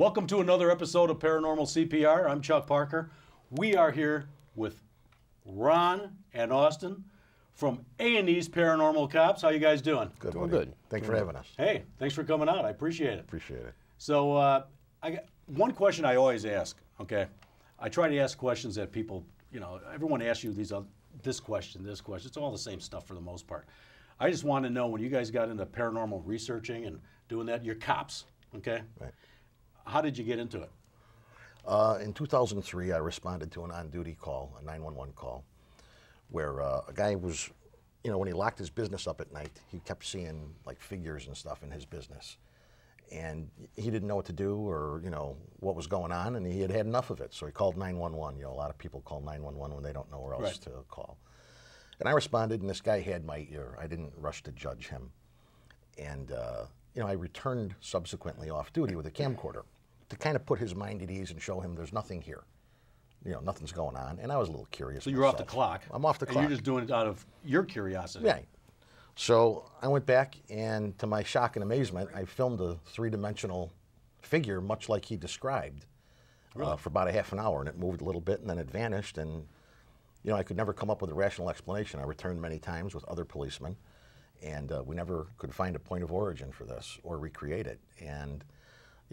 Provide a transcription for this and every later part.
Welcome to another episode of Paranormal CPR. I'm Chuck Parker. We are here with Ron and Austin from A&E's Paranormal Cops. How you guys doing? Good. Doing good. Thanks for having us. Hey, thanks for coming out. I appreciate it. Appreciate it. So I got one question I always ask, okay? I try to ask questions that people, everyone asks you this question. It's all the same stuff for the most part. I just want to know, when you guys got into paranormal researching and doing that, you're cops, okay? Right. How did you get into it? In 2003, I responded to an on-duty call, a 911 call, where a guy was, when he locked his business up at night, he kept seeing like figures and stuff in his business. And he didn't know what to do or, what was going on, and he had had enough of it. So he called 911. A lot of people call 911 when they don't know where else to call. And I responded, and this guy had my ear. I didn't rush to judge him. And, I returned subsequently off duty with a camcorder to kind of put his mind at ease and show him there's nothing here. Nothing's going on. And I was a little curious. So you're off the clock. I'm off the clock. And you're just doing it out of your curiosity. Right. So I went back, and to my shock and amazement, I filmed a three-dimensional figure, much like he described, for about a half an hour. And it moved a little bit, and then it vanished. And, I could never come up with a rational explanation. I returned many times with other policemen, and we never could find a point of origin for this or recreate it. And,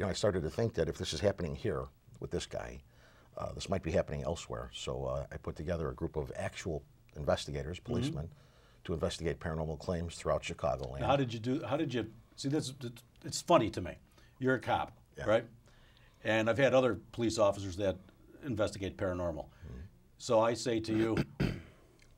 I started to think that if this is happening here with this guy, this might be happening elsewhere. So I put together a group of actual investigators, policemen, to investigate paranormal claims throughout Chicagoland. Now, how did you, see, it's funny to me. You're a cop, right? And I've had other police officers that investigate paranormal. So I say to you,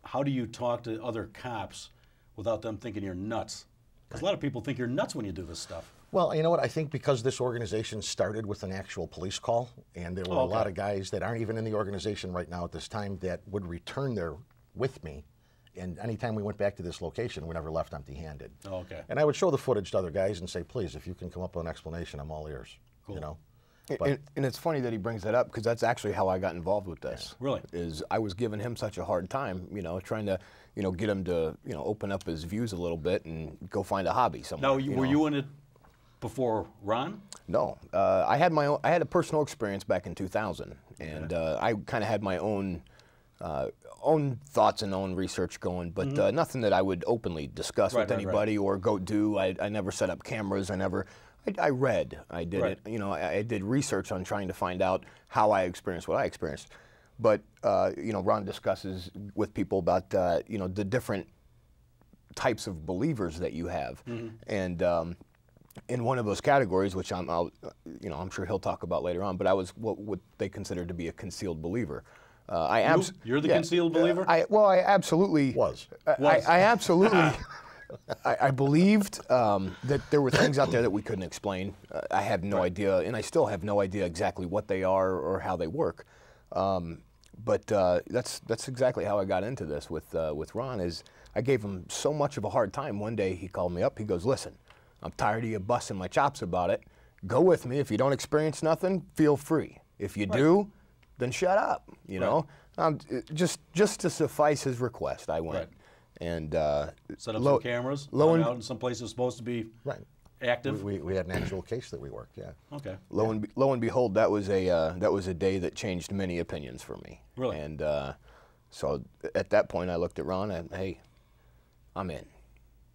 how do you talk to other cops without them thinking you're nuts? Because a lot of people think you're nuts when you do this stuff. Well, you know what? I think because this organization started with an actual police call, and there were a lot of guys that aren't even in the organization right now at this time that would return there with me. And anytime we went back to this location, we never left empty-handed. Oh, okay. And I would show the footage to other guys and say, please, if you can come up with an explanation, I'm all ears. Cool. And it's funny that he brings that up, because that's actually how I got involved with this. Yeah. Really? Is I was giving him such a hard time, trying to, get him to, open up his views a little bit and go find a hobby somewhere. Now, were you in it before Ron? No, I had a personal experience back in 2000, and I kind of had my own thoughts and own research going, but nothing that I would openly discuss with anybody or go do. I never set up cameras. I read. I did it. I did research on trying to find out how I experienced what I experienced. But Ron discusses with people about the different types of believers that you have, and in one of those categories, which I'm sure he'll talk about later on, but I was what they considered to be a concealed believer. You're the concealed believer? I absolutely was. I absolutely. I believed that there were things out there that we couldn't explain. I have no idea, and I still have no idea exactly what they are or how they work. But that's exactly how I got into this with Ron. Is I gave him so much of a hard time. One day he called me up. He goes, "Listen, I'm tired of you busting my chops about it. Go with me. If you don't experience nothing, feel free. If you do, then shut up." Just to suffice his request, I went. And set up some cameras, out in some place that's supposed to be active. We had an actual case that we worked. Yeah. Okay. Lo and behold, that was a day that changed many opinions for me. Really. And so at that point, I looked at Ron and, hey, I'm in.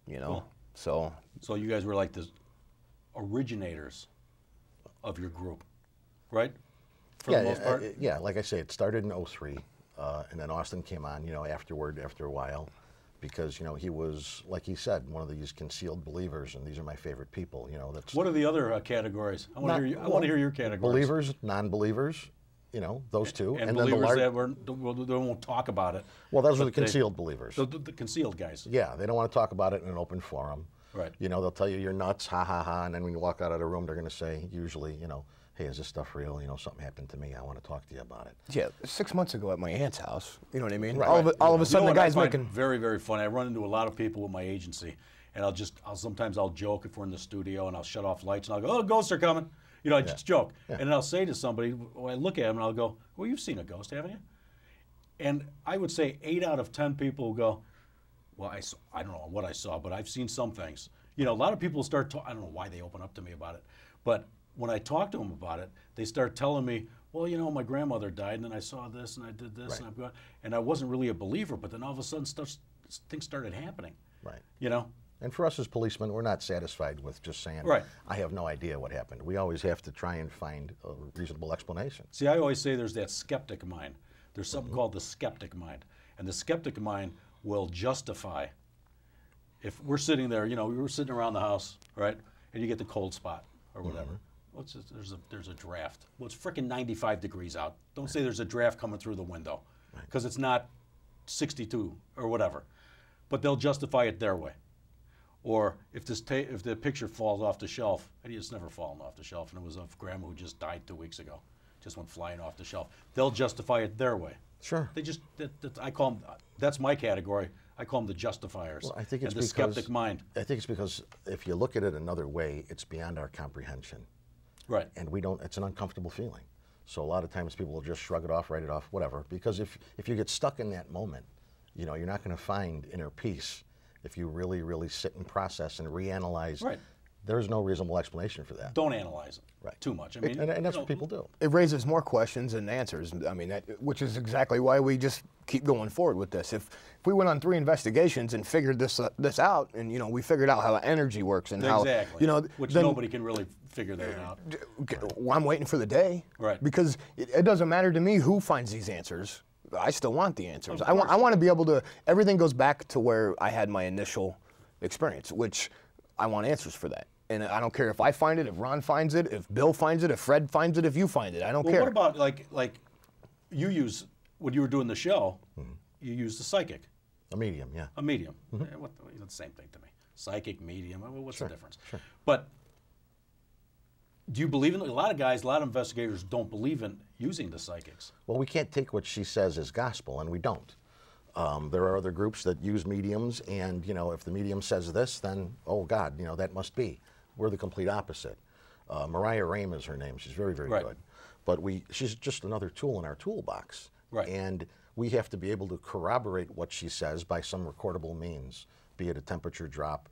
Cool. So you guys were like the originators of your group, right? For the most part. Yeah. Like I say, it started in '03, and then Austin came on. After a while. Because he was, like he said, one of these concealed believers, and these are my favorite people. That's what are the other categories? I want to hear your categories. Believers, non-believers, those two, and believers that they won't talk about it. Well, those are the concealed believers. The concealed guys. Yeah, they don't want to talk about it in an open forum. Right. They'll tell you you're nuts, ha ha ha, and then when you walk out of the room, they're going to say, usually, hey, is this stuff real? Something happened to me. I want to talk to you about it. Yeah, 6 months ago at my aunt's house, you know what I mean? Right. All of a sudden, the guy's making very, very funny. I run into a lot of people with my agency, and sometimes I'll joke if we're in the studio, and I'll shut off lights, and I'll go, "Oh, ghosts are coming." I just joke, and then I'll say to somebody, when I look at them, and I'll go, "Well, you've seen a ghost, haven't you?" And I would say 8 out of 10 people will go, "Well, I don't know what I saw, but I've seen some things." A lot of people start talking. I don't know why they open up to me about it, but when I talk to them about it, they start telling me, well, you know, my grandmother died, and then I saw this, and I did this, and I've got, and I wasn't really a believer, but then all of a sudden things started happening. Right. You know? And for us as policemen, we're not satisfied with just saying, I have no idea what happened. We always have to try and find a reasonable explanation. See, I always say there's that skeptic mind. There's something called the skeptic mind. And the skeptic mind will justify. If we're sitting there, you know, we were sitting around the house, right, and you get the cold spot or whatever. There's a draft. Well, it's frickin' 95 degrees out. Don't say there's a draft coming through the window, because it's not 62 or whatever. But they'll justify it their way. Or if if the picture falls off the shelf, and it's never fallen off the shelf, and it was of grandma who just died 2 weeks ago, just went flying off the shelf. They'll justify it their way. Sure. They just I call them. That's my category. I call them the justifiers. Well, I think it's and the skeptic mind. I think it's because if you look at it another way, it's beyond our comprehension. Right. And we don't. It's an uncomfortable feeling. So a lot of times people will just shrug it off, write it off, whatever. Because if you get stuck in that moment, you know, you're not going to find inner peace if you really, really sit and process and reanalyze. Right. There's no reasonable explanation for that. Don't analyze it too much. I mean, and that's what people do. It raises more questions than answers. I mean, which is exactly why we just keep going forward with this. If we went on 3 investigations and figured this out, and you know, we figured out how energy works and how, you know, which then, nobody can really figure that out. Well, I'm waiting for the day, because it doesn't matter to me who finds these answers. I still want the answers. I want to be able to. Everything goes back to where I had my initial experience, which I want answers for that. And I don't care if I find it, if Ron finds it, if Bill finds it, if Fred finds it, if you find it. I don't care. What about like you use when you were doing the show? You used a psychic. A medium, yeah. A medium. It's the same thing to me. Psychic, medium. What's the difference? Sure. But do you believe in a lot of guys? A lot of investigators don't believe in using the psychics. Well, we can't take what she says as gospel, and we don't. There are other groups that use mediums, and you know, if the medium says this, then oh God, you know, that must be. We're the complete opposite. Mariah Rame is her name. She's very, very good. But she's just another tool in our toolbox. Right. And we have to be able to corroborate what she says by some recordable means, be it a temperature drop,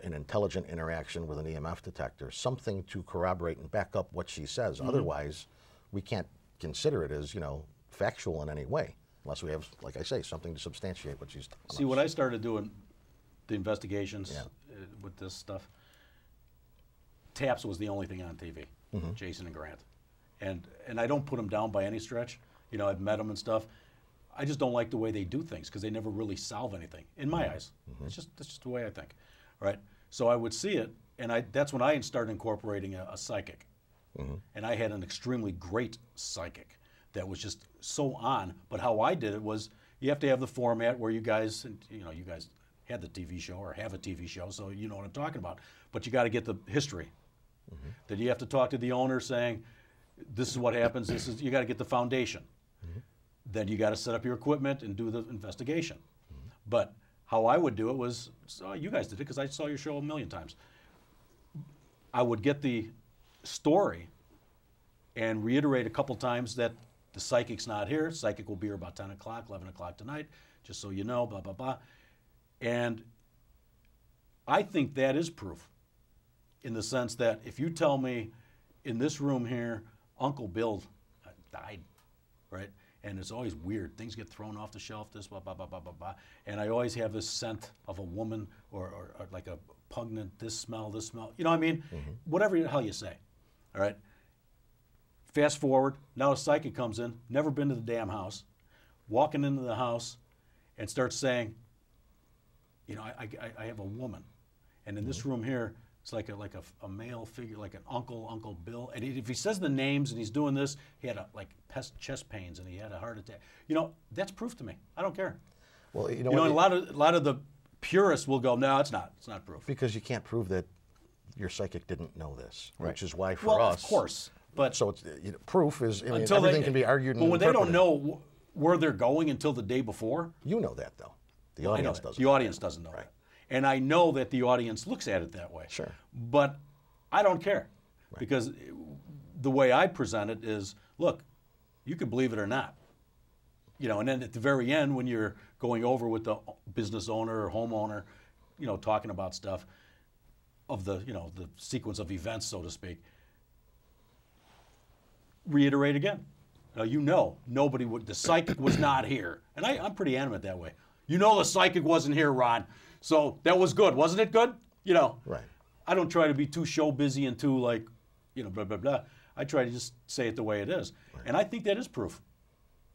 an intelligent interaction with an EMF detector, something to corroborate and back up what she says. Otherwise, we can't consider it as, you know, factual in any way, unless we have, like I say, something to substantiate what she's telling us. See, when I started doing the investigations with this stuff, Taps was the only thing on TV, Jason and Grant. And I don't put them down by any stretch. You know, I've met them and stuff. I just don't like the way they do things because they never really solve anything, in my eyes. That's just the way I think, right? So I would see it, and that's when I started incorporating a psychic. And I had an extremely great psychic that was just so on. But how I did it was, you have to have the format where you guys had the TV show or have a TV show, so you know what I'm talking about. But you got to get the history. Then you have to talk to the owner saying, this is what happens, you got to get the foundation. Then you got to set up your equipment and do the investigation. But how I would do it was, so you guys did it because I saw your show a million times. I would get the story and reiterate a couple times that the psychic's not here. Psychic will be here about 10 o'clock, 11 o'clock tonight, just so you know, blah, blah, blah. And I think that is proof, in the sense that if you tell me in this room here, Uncle Bill died, right? And it's always weird. Things get thrown off the shelf, this, blah, blah, blah, blah, blah, blah. And I always have this scent of a woman or like a pungent, this smell. You know what I mean? Whatever the hell you say, all right? Fast forward, now a psychic comes in, never been to the damn house, walking into the house and starts saying, you know, I have a woman. And in this room here, it's like a male figure, like an Uncle Bill. And if he says the names and he's doing this, he had chest pains and he had a heart attack. You know, that's proof to me. I don't care. Well, you know, a lot of the purists will go, no, it's not. It's not proof. Because you can't prove that your psychic didn't know this, which is why for us. Well, of course. But so it's, you know, proof is, I mean, everything can be argued and But when they don't know where they're going until the day before. You know that, though. The audience doesn't. The audience doesn't know that. And I know that the audience looks at it that way. Sure. But I don't care. Because the way I present it is, look, you can believe it or not. You know, and then at the very end, when you're going over with the business owner or homeowner, you know, talking about stuff of the, you know, the sequence of events, so to speak, reiterate again. Now, nobody would, the psychic was not here. And I'm pretty animate that way. The psychic wasn't here, Ron. So that was good. Wasn't it good? Right. I don't try to be too show busy and too blah, blah, blah. I try to just say it the way it is. Right. And I think that is proof.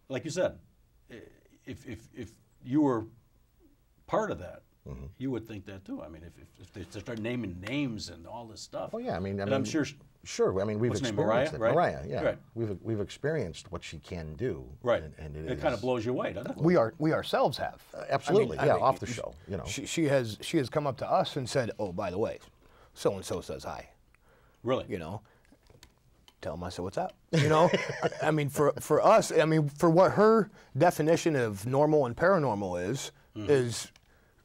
Like you said, if you were part of that, you would think that too. I mean, if they start naming names and all this stuff. Oh yeah, I mean, I'm sure. Sure, I mean we've experienced it. Right? Mariah, yeah. Right. We've experienced what she can do. Right. And it kind of blows you away, doesn't it? We ourselves have. Absolutely. I mean, off the show. She has come up to us and said, "Oh, by the way, so and so says hi." Really? Tell them I said what's up. I mean, for us, I mean, for what her definition of normal and paranormal is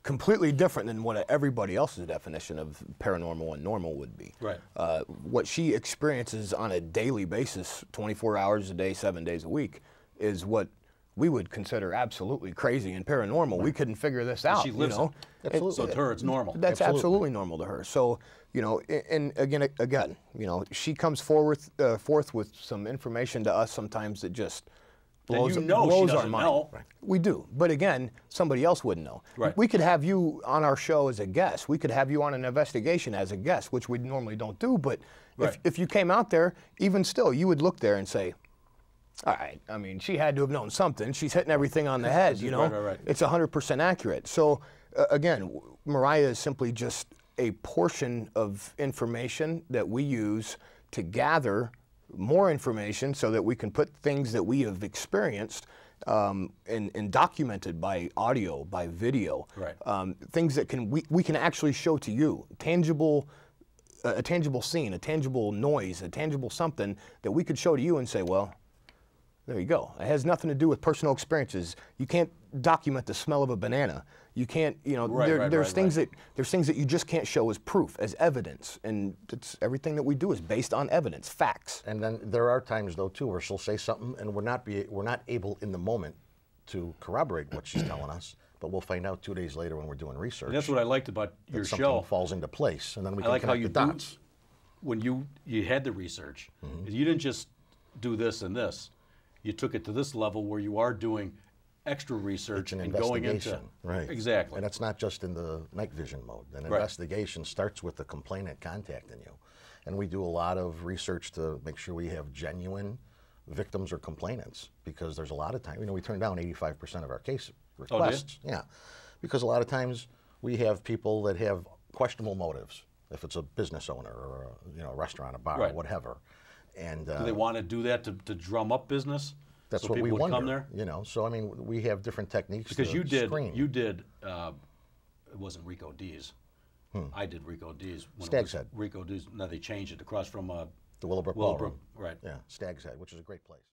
completely different than what everybody else's definition of paranormal and normal would be. Right. What she experiences on a daily basis, 24 hours a day, 7 days a week, is what we would consider absolutely crazy and paranormal. Right. We couldn't figure this out. She lives it. Absolutely. So to her, it's normal. That's absolutely normal to her. So, and again, she comes forth with some information to us sometimes that just blows our mind. Know. Right. We do, but again, somebody else wouldn't know. Right. We could have you on our show as a guest. We could have you on an investigation as a guest, which we normally don't do. But if you came out there, even still, you would look there and say, all right, I mean, she had to have known something. She's hitting everything on the head, Right. It's 100% accurate. So, again, Mariah is simply just a portion of information that we use to gather more information so that we can put things that we have experienced and documented by audio, by video, right. Things that we can actually show to you, a tangible scene, a tangible noise, a tangible something that we could show to you and say, well, there you go. It has nothing to do with personal experiences. You can't document the smell of a banana. You can't, there's things that you just can't show as proof, as evidence, and everything that we do is based on evidence, facts. And then there are times though too where she'll say something and we're not able in the moment to corroborate what she's telling us, but we'll find out 2 days later when we're doing research. And that's what I liked about your show. Something falls into place, and then we can connect the dots. When you had the research, you didn't just do this and this. You took it to this level where you are doing extra research and going into right. Exactly. And it's not just in the night vision mode. An investigation starts with the complainant contacting you, and we do a lot of research to make sure we have genuine victims or complainants, because there's a lot of time. We turn down 85% of our case requests. Oh, do you? Yeah, because a lot of times we have people that have questionable motives. If it's a business owner or a restaurant, a bar, or whatever. And do they want to do that to drum up business? That's so what people we would wonder. come there? So I mean, we have different techniques because to screen. You did. It wasn't Rico D's. I did Rico D's. Stag's Head. Rico D's. Now they changed it across from the Willowbrook Willowbrook. Ballroom. Right. Yeah, Stag's Head, which is a great place.